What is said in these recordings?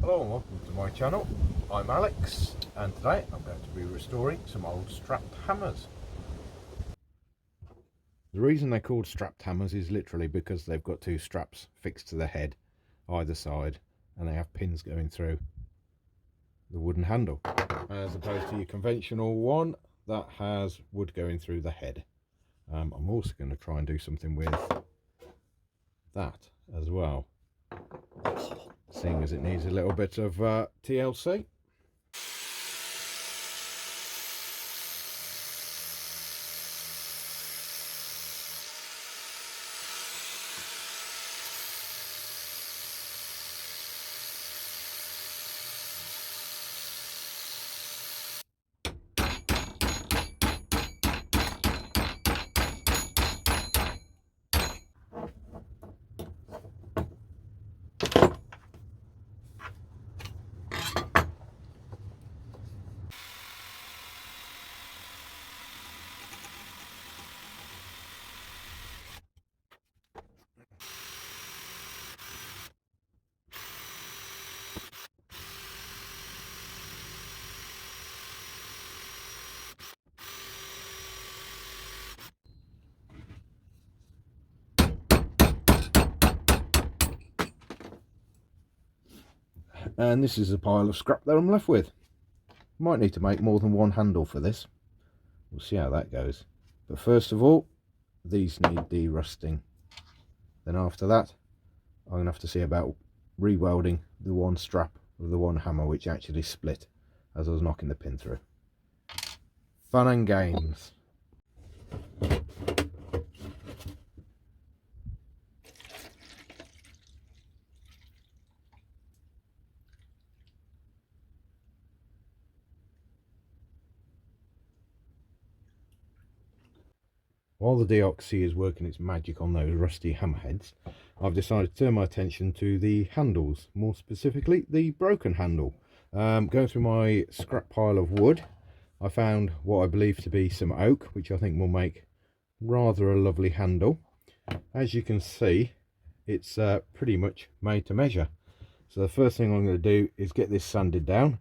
Hello and welcome to my channel. I'm Alex and today I'm going to be restoring some old strapped hammers. The reason they're called strapped hammers is literally because they've got two straps fixed to the head either side and they have pins going through the wooden handle, as opposed to your conventional one that has wood going through the head. I'm also going to try and do something with that as well, seeing as it needs a little bit of TLC. And this is a pile of scrap that I'm left with. Might need to make more than one handle for this. We'll see how that goes. But first of all, these need de-rusting. Then after that, I'm going to have to see about re-welding the one strap of the one hammer which actually split as I was knocking the pin through. Fun and games. While the deoxy is working its magic on those rusty hammerheads, I've decided to turn my attention to the handles, more specifically the broken handle. Going through my scrap pile of wood, I found what I believe to be some oak, which I think will make rather a lovely handle. As you can see, it's pretty much made to measure. So the first thing I'm going to do is get this sanded down,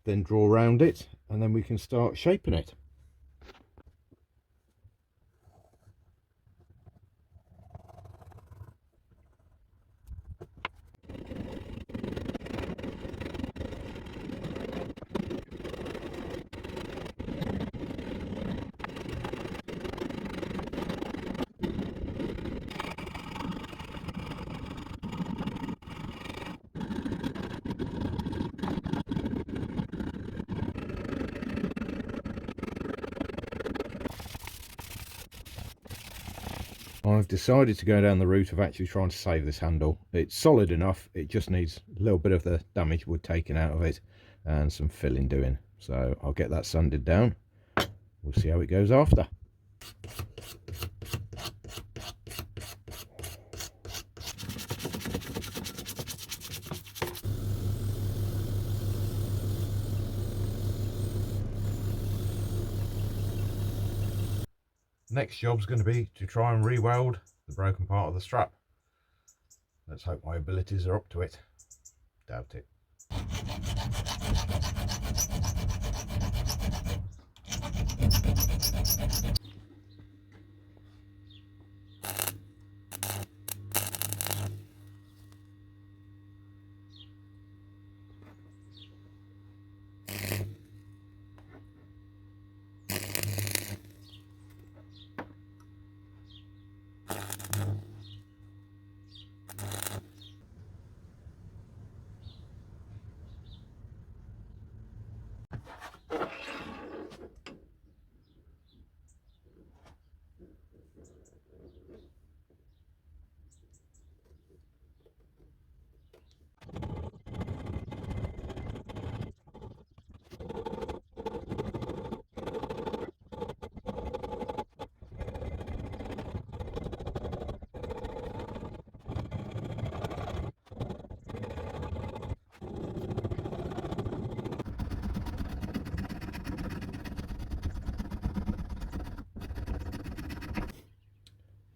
then draw around it, and then we can start shaping it. I've decided to go down the route of actually trying to save this handle. It's solid enough, it just needs a little bit of the damaged wood taken out of it and some filling doing. So I'll get that sanded down. We'll see how it goes after. Next job's going to be to try and re-weld the broken part of the strap. Let's hope my abilities are up to it. Doubt it.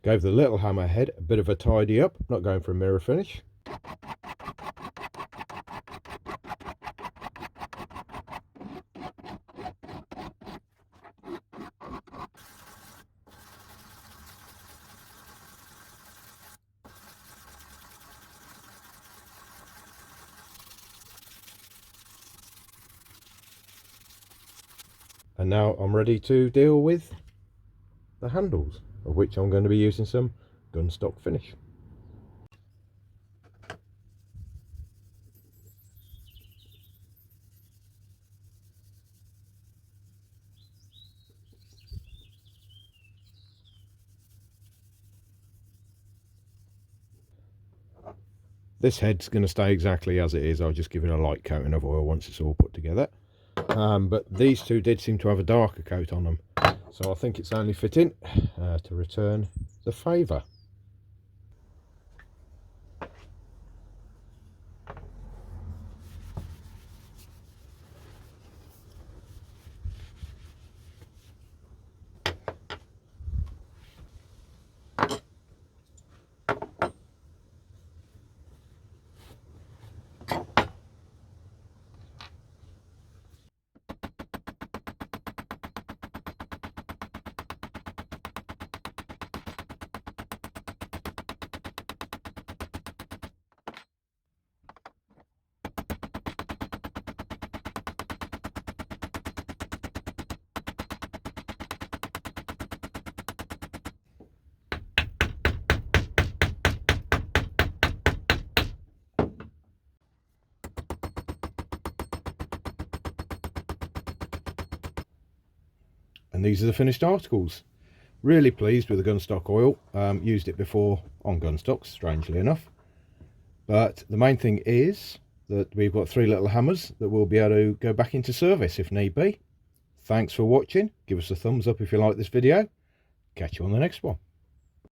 Gave the little hammer head a bit of a tidy up, not going for a mirror finish. And now I'm ready to deal with the handles, of which I'm going to be using some Gunstock finish. This head's going to stay exactly as it is. I'll just give it a light coating of oil once it's all put together. But these two did seem to have a darker coat on them, so I think it's only fitting to return the favour. And these are the finished articles. Really pleased with the Gunstock oil. Used it before on Gunstock, strangely enough. But the main thing is that we've got 3 little hammers that we'll be able to go back into service if need be. Thanks for watching. Give us a thumbs up if you like this video. Catch you on the next one.